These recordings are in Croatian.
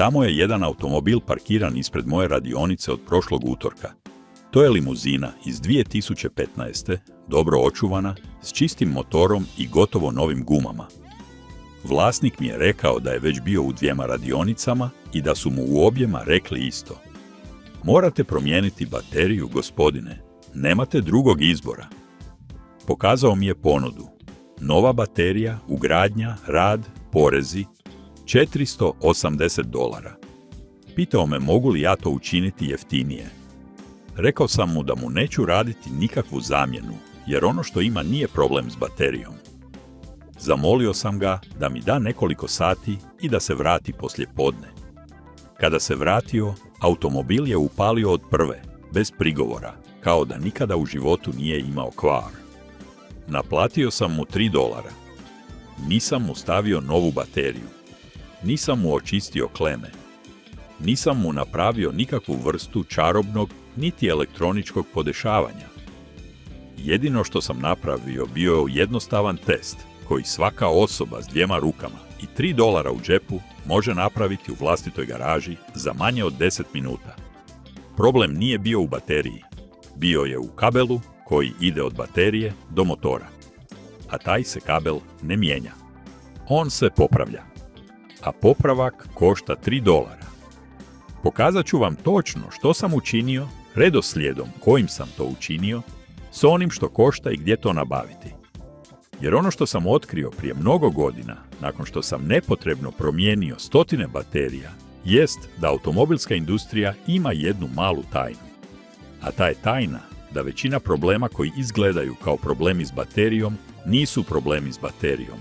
Tamo je jedan automobil parkiran ispred moje radionice od prošlog utorka. To je limuzina iz 2015. dobro očuvana, s čistim motorom i gotovo novim gumama. Vlasnik mi je rekao da je već bio u 2 radionicama i da su mu u objema rekli isto. Morate promijeniti bateriju, gospodine. Nemate drugog izbora. Pokazao mi je ponudu. Nova baterija, ugradnja, rad, porezi, $480. Pitao me mogu li ja to učiniti jeftinije. Rekao sam mu da mu neću raditi nikakvu zamjenu, jer ono što ima nije problem s baterijom. Zamolio sam ga da mi da nekoliko sati i da se vrati poslijepodne. Kada se vratio, automobil je upalio od prve, bez prigovora, kao da nikada u životu nije imao kvar. Naplatio sam mu $3. Nisam mu stavio novu bateriju. Nisam mu očistio kleme. Nisam mu napravio nikakvu vrstu čarobnog niti elektroničkog podešavanja. Jedino što sam napravio bio je jednostavan test koji svaka osoba s 2 rukama i $3 u džepu može napraviti u vlastitoj garaži za manje od 10 minuta. Problem nije bio u bateriji. Bio je u kabelu koji ide od baterije do motora. A taj se kabel ne mijenja. On se popravlja. A popravak košta $3. Pokazat ću vam točno što sam učinio, redoslijedom kojim sam to učinio, s onim što košta i gdje to nabaviti. Jer ono što sam otkrio prije mnogo godina, nakon što sam nepotrebno promijenio stotine baterija, jest da automobilska industrija ima jednu malu tajnu. A ta je tajna da većina problema koji izgledaju kao problemi s baterijom nisu problemi s baterijom.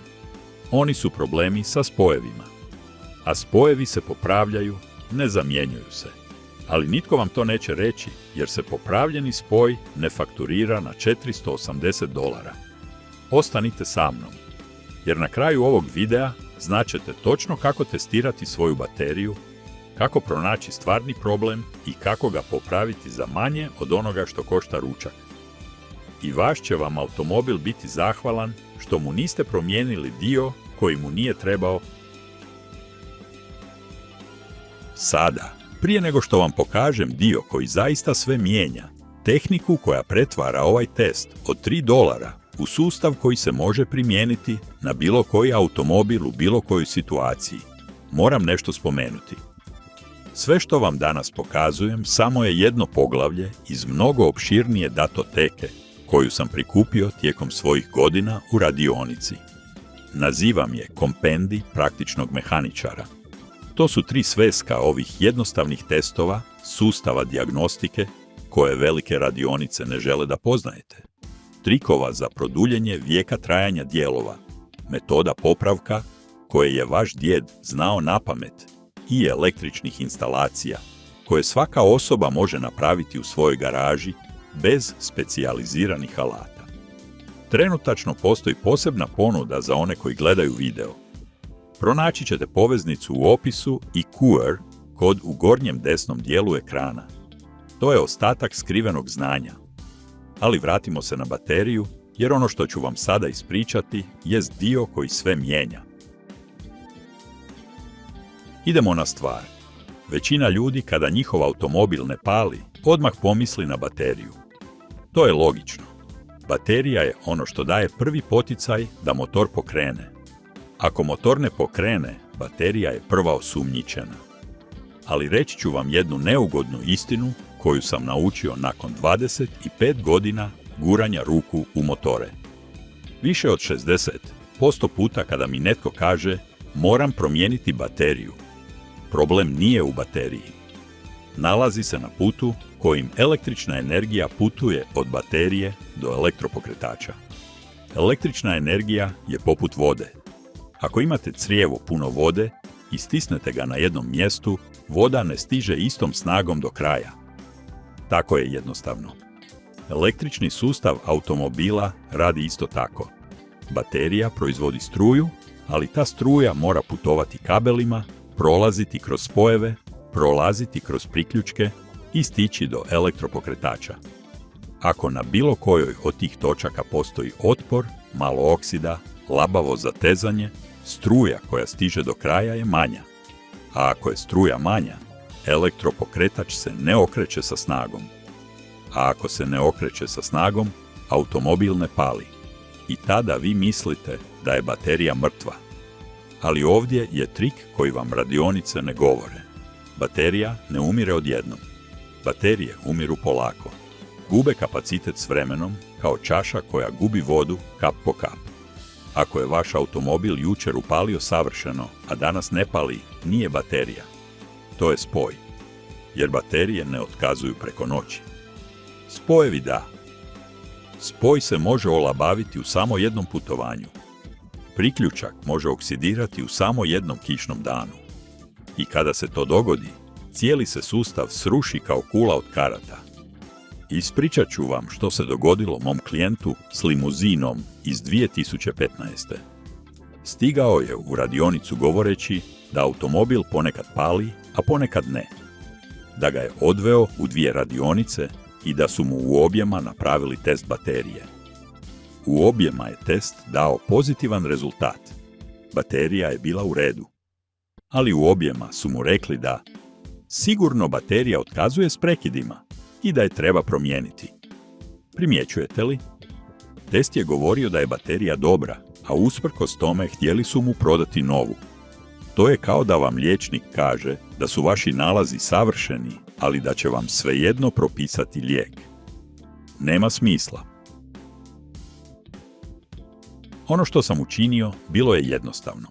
Oni su problemi sa spojevima. A spojevi se popravljaju, ne zamjenjuju se. Ali nitko vam to neće reći, jer se popravljeni spoj ne fakturira na $480. Ostanite sa mnom, jer na kraju ovog videa znaćete točno kako testirati svoju bateriju, kako pronaći stvarni problem i kako ga popraviti za manje od onoga što košta ručak. I vaš će vam automobil biti zahvalan što mu niste promijenili dio koji mu nije trebao. Sada, prije nego što vam pokažem dio koji zaista sve mijenja, tehniku koja pretvara ovaj test od $3 u sustav koji se može primijeniti na bilo koji automobil u bilo kojoj situaciji, moram nešto spomenuti. Sve što vam danas pokazujem samo je jedno poglavlje iz mnogo opširnije datoteke koju sam prikupio tijekom svojih godina u radionici. Nazivam je Kompendij praktičnog mehaničara. To su 3 sveska ovih jednostavnih testova, sustava dijagnostike, koje velike radionice ne žele da poznajete. Trikova za produljenje vijeka trajanja dijelova, metoda popravka koje je vaš djed znao napamet i električnih instalacija, koje svaka osoba može napraviti u svojoj garaži bez specijaliziranih alata. Trenutačno postoji posebna ponuda za one koji gledaju video. Pronaći ćete poveznicu u opisu i QR kod u gornjem desnom dijelu ekrana. To je ostatak skrivenog znanja. Ali vratimo se na bateriju, jer ono što ću vam sada ispričati jest dio koji sve mijenja. Idemo na stvar. Većina ljudi kada njihov automobil ne pali, odmah pomisli na bateriju. To je logično. Baterija je ono što daje prvi poticaj da motor pokrene. Ako motor ne pokrene, baterija je prva osumnjičena. Ali reći ću vam jednu neugodnu istinu koju sam naučio nakon 25 godina guranja ruku u motore. Više od 60% puta kada mi netko kaže moram promijeniti bateriju, problem nije u bateriji. Nalazi se na putu kojim električna energija putuje od baterije do elektropokretača. Električna energija je poput vode. Ako imate crijevo puno vode i stisnete ga na jednom mjestu, voda ne stiže istom snagom do kraja. Tako je jednostavno. Električni sustav automobila radi isto tako. Baterija proizvodi struju, ali ta struja mora putovati kabelima, prolaziti kroz spojeve, prolaziti kroz priključke i stići do elektropokretača. Ako na bilo kojoj od tih točaka postoji otpor, malo oksida, labavo zatezanje, struja koja stiže do kraja je manja. A ako je struja manja, elektropokretač se ne okreće sa snagom. A ako se ne okreće sa snagom, automobil ne pali. I tada vi mislite da je baterija mrtva. Ali ovdje je trik koji vam radionice ne govore. Baterija ne umire odjednom. Baterije umiru polako. Gube kapacitet s vremenom, kao čaša koja gubi vodu kap po kap. Ako je vaš automobil jučer upalio savršeno, a danas ne pali, nije baterija. To je spoj. Jer baterije ne otkazuju preko noći. Spojevi da. Spoj se može olabaviti u samo jednom putovanju. Priključak može oksidirati u samo jednom kišnom danu. I kada se to dogodi, cijeli se sustav sruši kao kula od karata. Ispričat ću vam što se dogodilo mom klijentu s limuzinom iz 2015. Stigao je u radionicu govoreći da automobil ponekad pali, a ponekad ne. Da ga je odveo u 2 radionice i da su mu u objema napravili test baterije. U objema je test dao pozitivan rezultat. Baterija je bila u redu. Ali u objema su mu rekli da sigurno baterija otkazuje s prekidima i da je treba promijeniti. Primjećujete li? Test je govorio da je baterija dobra, a usprkos tome htjeli su mu prodati novu. To je kao da vam liječnik kaže da su vaši nalazi savršeni, ali da će vam svejedno propisati lijek. Nema smisla. Ono što sam učinio bilo je jednostavno.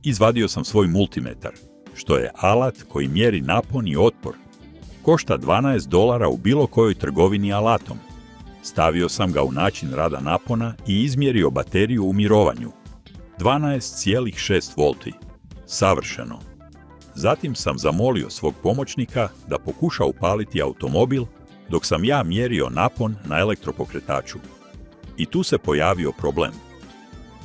Izvadio sam svoj multimetar, što je alat koji mjeri napon i otpor. Košta $12 u bilo kojoj trgovini alatom. Stavio sam ga u način rada napona i izmjerio bateriju u mirovanju. 12,6 volti. Savršeno. Zatim sam zamolio svog pomoćnika da pokuša upaliti automobil dok sam ja mjerio napon na elektropokretaču. I tu se pojavio problem.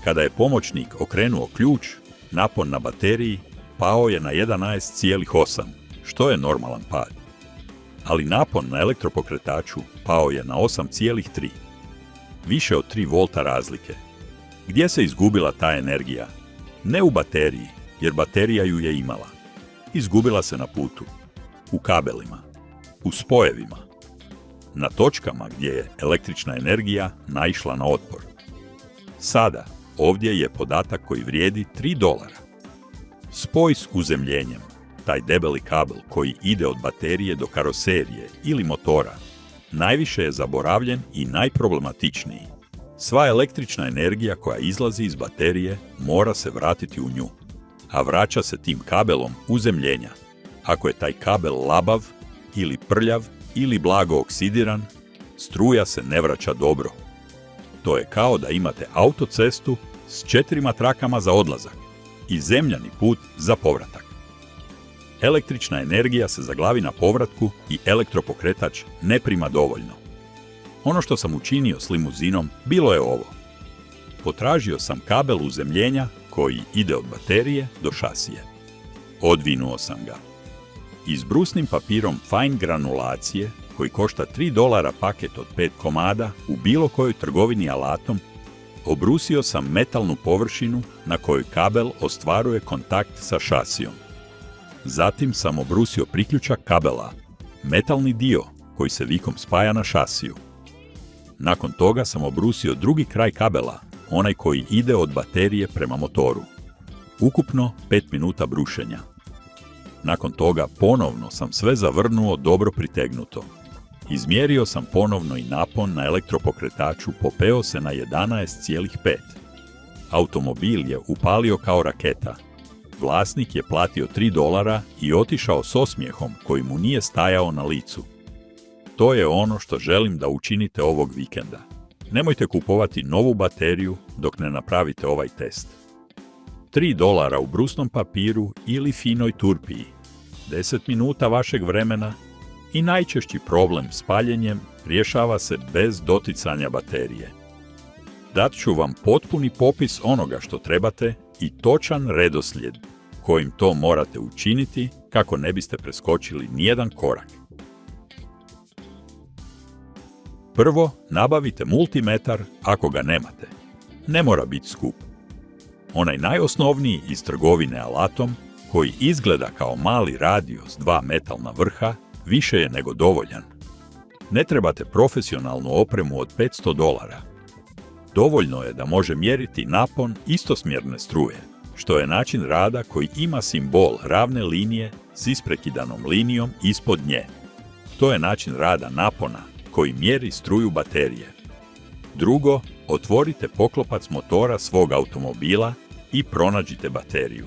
Kada je pomoćnik okrenuo ključ, napon na bateriji pao je na 11,8, što je normalan pad. Ali napon na elektropokretaču pao je na 8,3. Više od 3 volta razlike. Gdje se izgubila ta energija? Ne u bateriji, jer baterija ju je imala. Izgubila se na putu, u kabelima, u spojevima, na točkama gdje je električna energija naišla na otpor. Sada, ovdje je podatak koji vrijedi $3. Spoj s uzemljenjem, taj debeli kabel koji ide od baterije do karoserije ili motora, najviše je zaboravljen i najproblematičniji. Sva električna energija koja izlazi iz baterije mora se vratiti u nju, a vraća se tim kabelom uzemljenja. Ako je taj kabel labav ili prljav ili blago oksidiran, struja se ne vraća dobro. To je kao da imate autocestu s 4 trakama za odlazak i zemljani put za povratak. Električna energija se zaglavi na povratku i elektropokretač ne prima dovoljno. Ono što sam učinio s limuzinom bilo je ovo. Potražio sam kabel uzemljenja koji ide od baterije do šasije. Odvinuo sam ga. I s brusnim papirom fine granulacije, koji košta $3 paket od 5 komada u bilo kojoj trgovini alatom, obrusio sam metalnu površinu na kojoj kabel ostvaruje kontakt sa šasijom. Zatim sam obrusio priključak kabela, metalni dio koji se vikom spaja na šasiju. Nakon toga sam obrusio drugi kraj kabela, onaj koji ide od baterije prema motoru. Ukupno 5 minuta brušenja. Nakon toga ponovno sam sve zavrnuo dobro pritegnuto. Izmjerio sam ponovno i napon na elektropokretaču popeo se na 11,5. Automobil je upalio kao raketa. Vlasnik je platio $3 i otišao s osmijehom koji mu nije stajao na licu. To je ono što želim da učinite ovog vikenda. Nemojte kupovati novu bateriju dok ne napravite ovaj test. $3 u brusnom papiru ili finoj turpiji, 10 minuta vašeg vremena i najčešći problem s paljenjem rješava se bez doticanja baterije. Dat ću vam potpuni popis onoga što trebate i točan redoslijed kojim to morate učiniti kako ne biste preskočili nijedan korak. Prvo, nabavite multimetar ako ga nemate. Ne mora biti skup. Onaj najosnovniji iz trgovine alatom koji izgleda kao mali radio s 2 metalna vrha, više je nego dovoljan. Ne trebate profesionalnu opremu od $500. Dovoljno je da može mjeriti napon istosmjerne struje, što je način rada koji ima simbol ravne linije s isprekidanom linijom ispod nje. To je način rada napona koji mjeri struju baterije. Drugo, otvorite poklopac motora svog automobila i pronađite bateriju.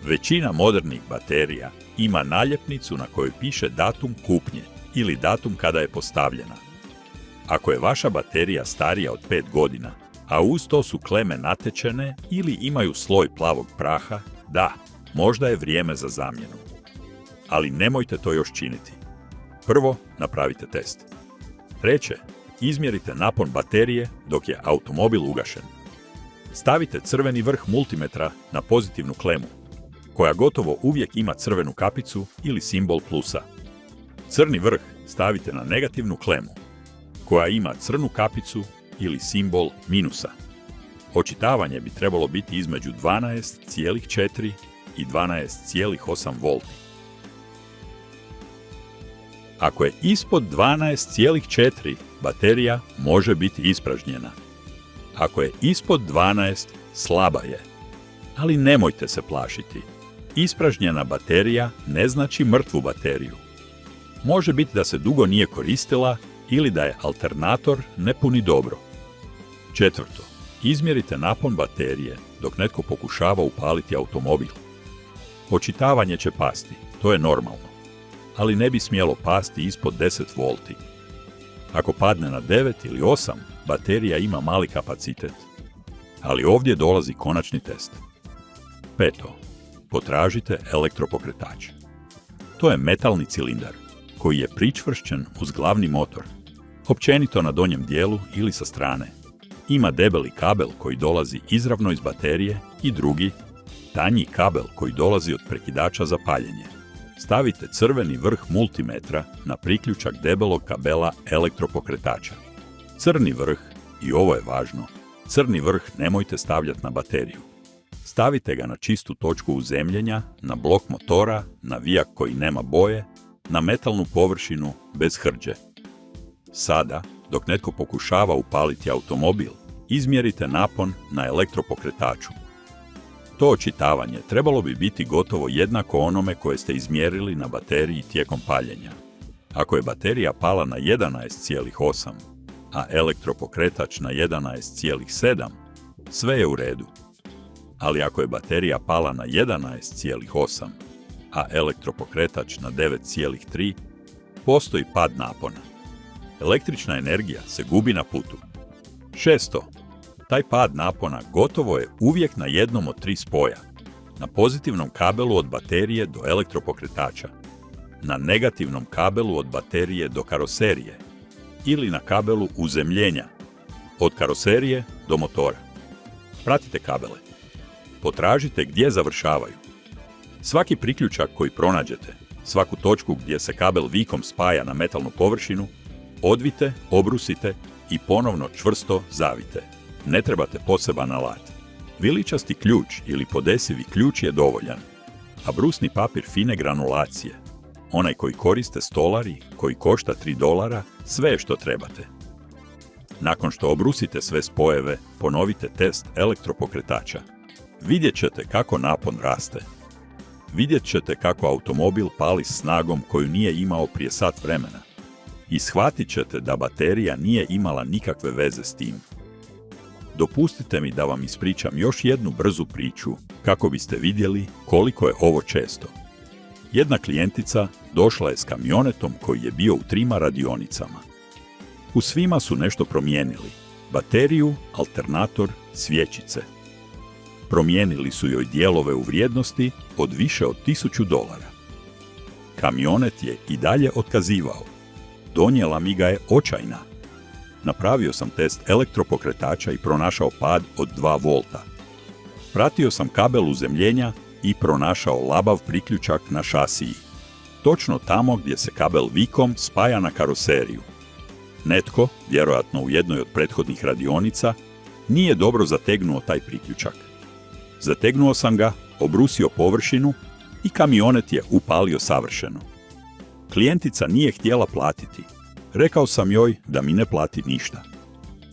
Većina modernih baterija ima naljepnicu na kojoj piše datum kupnje ili datum kada je postavljena. Ako je vaša baterija starija od 5 godina, a uz to su kleme natečene ili imaju sloj plavog praha, da, možda je vrijeme za zamjenu. Ali nemojte to još činiti. Prvo, napravite test. Treće, izmjerite napon baterije dok je automobil ugašen. Stavite crveni vrh multimetra na pozitivnu klemu, koja gotovo uvijek ima crvenu kapicu ili simbol plusa. Crni vrh stavite na negativnu klemu, koja ima crnu kapicu ili simbol minusa. Očitavanje bi trebalo biti između 12,4 i 12,8 volti. Ako je ispod 12,4, baterija može biti ispražnjena. Ako je ispod 12, slaba je. Ali nemojte se plašiti. Ispražnjena baterija ne znači mrtvu bateriju. Može biti da se dugo nije koristila ili da je alternator ne puni dobro. Četvrto, izmjerite napon baterije dok netko pokušava upaliti automobil. Očitavanje će pasti, to je normalno, ali ne bi smjelo pasti ispod 10 volti. Ako padne na 9 ili 8, baterija ima mali kapacitet. Ali ovdje dolazi konačni test. Peto, potražite elektropokretač. To je metalni cilindar koji je pričvršćen uz glavni motor, općenito na donjem dijelu ili sa strane. Ima debeli kabel koji dolazi izravno iz baterije i drugi, tanji kabel koji dolazi od prekidača za paljenje. Stavite crveni vrh multimetra na priključak debelog kabela elektropokretača. Crni vrh, i ovo je važno, crni vrh nemojte stavljati na bateriju. Stavite ga na čistu točku uzemljenja, na blok motora, na vijak koji nema boje, na metalnu površinu bez hrđe. Sada, dok netko pokušava upaliti automobil, izmjerite napon na elektropokretaču. To očitavanje trebalo bi biti gotovo jednako onome koje ste izmjerili na bateriji tijekom paljenja. Ako je baterija pala na 11,8, a elektropokretač na 11,7, sve je u redu. Ali ako je baterija pala na 11,8, a elektropokretač na 9,3, postoji pad napona. Električna energija se gubi na putu. Šesto, taj pad napona gotovo je uvijek na jednom od 3 spoja. Na pozitivnom kabelu od baterije do elektropokretača, na negativnom kabelu od baterije do karoserije ili na kabelu uzemljenja, od karoserije do motora. Pratite kabele. Potražite gdje završavaju. Svaki priključak koji pronađete, svaku točku gdje se kabel vikom spaja na metalnu površinu, odvite, obrusite i ponovno čvrsto zavite. Ne trebate poseban alat. Viličasti ključ ili podesivi ključ je dovoljan, a brusni papir fine granulacije, onaj koji koriste stolari, koji košta $3, sve je što trebate. Nakon što obrusite sve spojeve, ponovite test elektropokretača. Vidjet ćete kako napon raste. Vidjet ćete kako automobil pali s snagom koju nije imao prije sat vremena. I shvatit ćete da baterija nije imala nikakve veze s tim. Dopustite mi da vam ispričam još jednu brzu priču kako biste vidjeli koliko je ovo često. Jedna klijentica došla je s kamionetom koji je bio u 3 radionicama. U svima su nešto promijenili. Bateriju, alternator, svjećice. Promijenili su joj dijelove u vrijednosti od više od $1000. Kamionet je i dalje otkazivao. Donijela mi ga je očajna. Napravio sam test elektropokretača i pronašao pad od 2 volta. Pratio sam kabel uzemljenja i pronašao labav priključak na šasiji. Točno tamo gdje se kabel vikom spaja na karoseriju. Netko, vjerojatno u jednoj od prethodnih radionica, nije dobro zategnuo taj priključak. Zategnuo sam ga, obrusio površinu i kamionet je upalio savršeno. Klijentica nije htjela platiti. Rekao sam joj da mi ne plati ništa.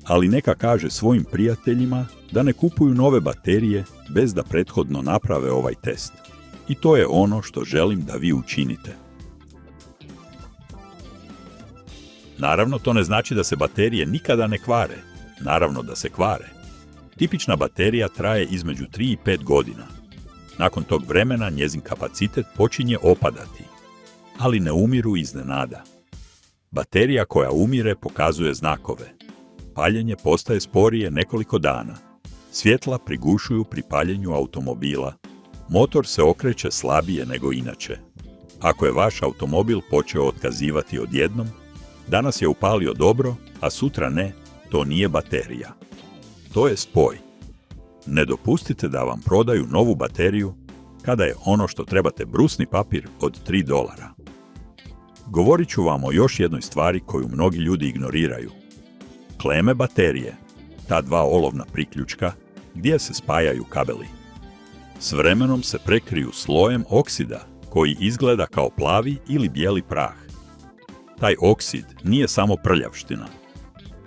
Ali neka kaže svojim prijateljima da ne kupuju nove baterije bez da prethodno naprave ovaj test. I to je ono što želim da vi učinite. Naravno, to ne znači da se baterije nikada ne kvare. Naravno da se kvare. Tipična baterija traje između 3 i 5 godina. Nakon tog vremena njezin kapacitet počinje opadati. Ali ne umiru iznenada. Baterija koja umire pokazuje znakove. Paljenje postaje sporije nekoliko dana. Svjetla prigušuju pri paljenju automobila. Motor se okreće slabije nego inače. Ako je vaš automobil počeo otkazivati odjednom, danas je upalio dobro, a sutra ne, to nije baterija. To je spoj. Ne dopustite da vam prodaju novu bateriju kada je ono što trebate brusni papir od $3. Govorit ću vam o još jednoj stvari koju mnogi ljudi ignoriraju. Kleme baterije, ta dva olovna priključka gdje se spajaju kabeli. S vremenom se prekriju slojem oksida koji izgleda kao plavi ili bijeli prah. Taj oksid nije samo prljavština.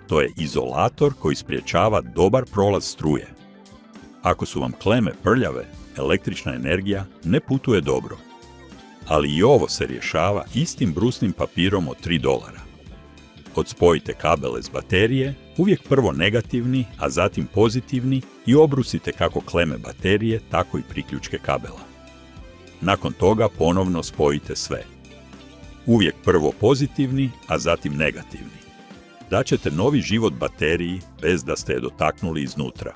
To je izolator koji sprječava dobar prolaz struje. Ako su vam kleme prljave, električna energija ne putuje dobro. Ali i ovo se rješava istim brusnim papirom od $3. Odspojite kabele s baterije, uvijek prvo negativni, a zatim pozitivni i obrusite kako kleme baterije, tako i priključke kabela. Nakon toga ponovno spojite sve. Uvijek prvo pozitivni, a zatim negativni. Daćete novi život bateriji bez da ste je dotaknuli iznutra.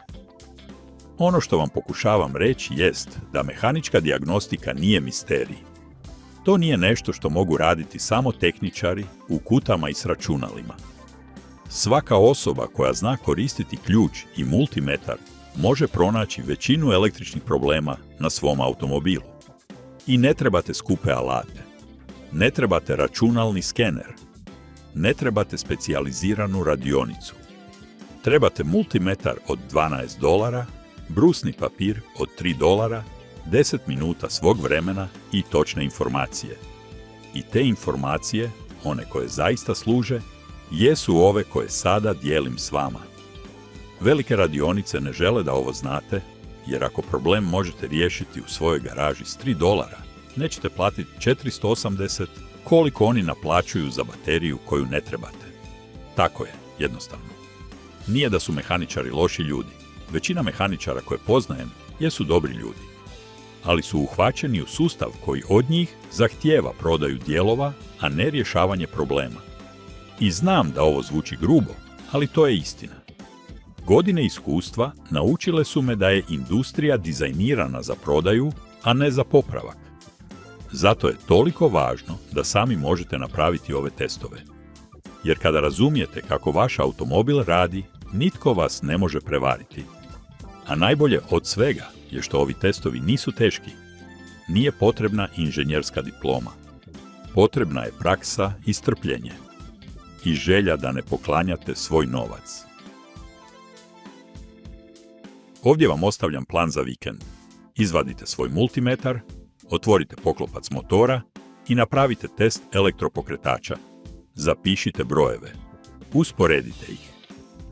Ono što vam pokušavam reći jest da mehanička dijagnostika nije misterij. To nije nešto što mogu raditi samo tehničari u kutama i s računalima. Svaka osoba koja zna koristiti ključ i multimetar može pronaći većinu električnih problema na svom automobilu. I ne trebate skupe alate. Ne trebate računalni skener. Ne trebate specijaliziranu radionicu. Trebate multimetar od $12, brusni papir od $3, 10 minuta svog vremena i točne informacije. I te informacije, one koje zaista služe, jesu ove koje sada dijelim s vama. Velike radionice ne žele da ovo znate, jer ako problem možete riješiti u svojoj garaži s $3, nećete platiti 480 koliko oni naplaćuju za bateriju koju ne trebate. Tako je, jednostavno. Nije da su mehaničari loši ljudi. Većina mehaničara koje poznajem jesu dobri ljudi. Ali su uhvaćeni u sustav koji od njih zahtijeva prodaju dijelova, a ne rješavanje problema. I znam da ovo zvuči grubo, ali to je istina. Godine iskustva naučile su me da je industrija dizajnirana za prodaju, a ne za popravak. Zato je toliko važno da sami možete napraviti ove testove. Jer kada razumijete kako vaš automobil radi, nitko vas ne može prevariti. A najbolje od svega je što ovi testovi nisu teški. Nije potrebna inženjerska diploma. Potrebna je praksa i strpljenje. I želja da ne poklanjate svoj novac. Ovdje vam ostavljam plan za vikend. Izvadite svoj multimetar, otvorite poklopac motora i napravite test elektropokretača. Zapišite brojeve. Usporedite ih.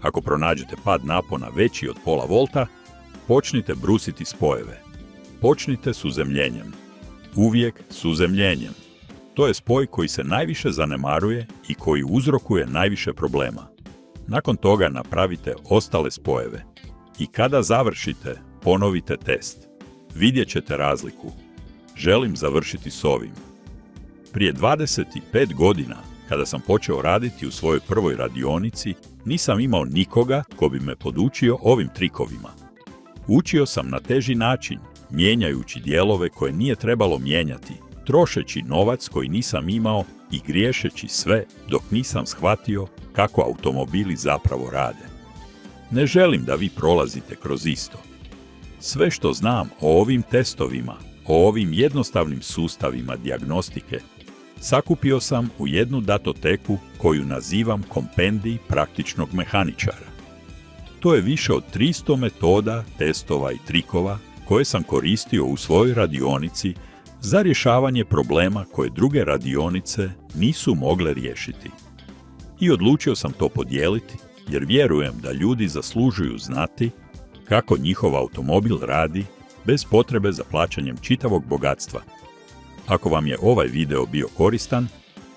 Ako pronađete pad napona veći od pola volta, počnite brusiti spojeve. Počnite s uzemljenjem. Uvijek s uzemljenjem. To je spoj koji se najviše zanemaruje i koji uzrokuje najviše problema. Nakon toga napravite ostale spojeve. I kada završite, ponovite test. Vidjet ćete razliku. Želim završiti s ovim. Prije 25 godina, kada sam počeo raditi u svojoj prvoj radionici, nisam imao nikoga tko bi me podučio ovim trikovima. Učio sam na teži način, mijenjajući dijelove koje nije trebalo mijenjati, trošeći novac koji nisam imao i griješeći sve dok nisam shvatio kako automobili zapravo rade. Ne želim da vi prolazite kroz isto. Sve što znam o ovim testovima, o ovim jednostavnim sustavima dijagnostike, sakupio sam u jednu datoteku koju nazivam kompendij praktičnog mehaničara. To je više od 300 metoda, testova i trikova koje sam koristio u svojoj radionici za rješavanje problema koje druge radionice nisu mogle riješiti. I odlučio sam to podijeliti jer vjerujem da ljudi zaslužuju znati kako njihov automobil radi bez potrebe za plaćanjem čitavog bogatstva. Ako vam je ovaj video bio koristan,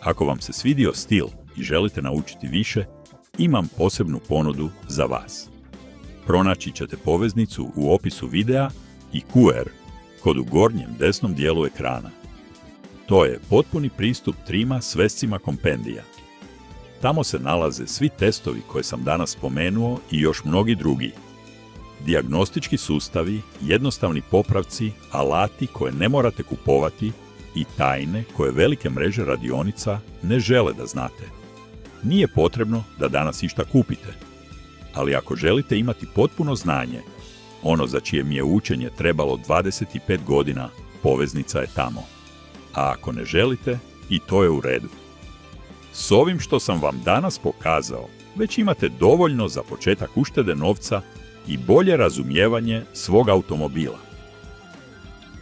ako vam se svidio stil i želite naučiti više, imam posebnu ponudu za vas. Pronaći ćete poveznicu u opisu videa i QR kod u gornjem desnom dijelu ekrana. To je potpuni pristup trima svescima kompendija. Tamo se nalaze svi testovi koje sam danas spomenuo i još mnogi drugi. Dijagnostički sustavi, jednostavni popravci, alati koje ne morate kupovati i tajne koje velike mreže radionica ne žele da znate. Nije potrebno da danas išta kupite, ali ako želite imati potpuno znanje, ono za čije mi je učenje trebalo 25 godina, poveznica je tamo. A ako ne želite, i to je u redu. S ovim što sam vam danas pokazao, već imate dovoljno za početak uštede novca i bolje razumijevanje svog automobila.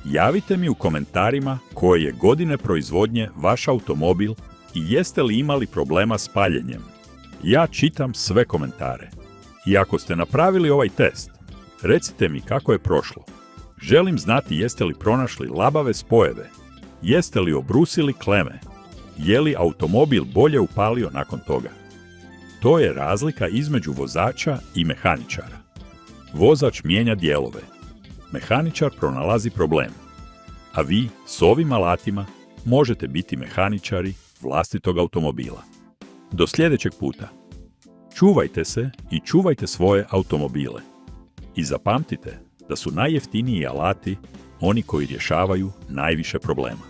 Javite mi u komentarima koje je godine proizvodnje vaš automobil i jeste li imali problema s paljenjem. Ja čitam sve komentare. I ako ste napravili ovaj test, recite mi kako je prošlo. Želim znati jeste li pronašli labave spojeve, jeste li obrusili kleme, je li automobil bolje upalio nakon toga. To je razlika između vozača i mehaničara. Vozač mijenja dijelove, mehaničar pronalazi problem, a vi s ovim alatima možete biti mehaničari vlastitog automobila. Do sljedećeg puta. Čuvajte se i čuvajte svoje automobile. I zapamtite da su najjeftiniji alati oni koji rješavaju najviše problema.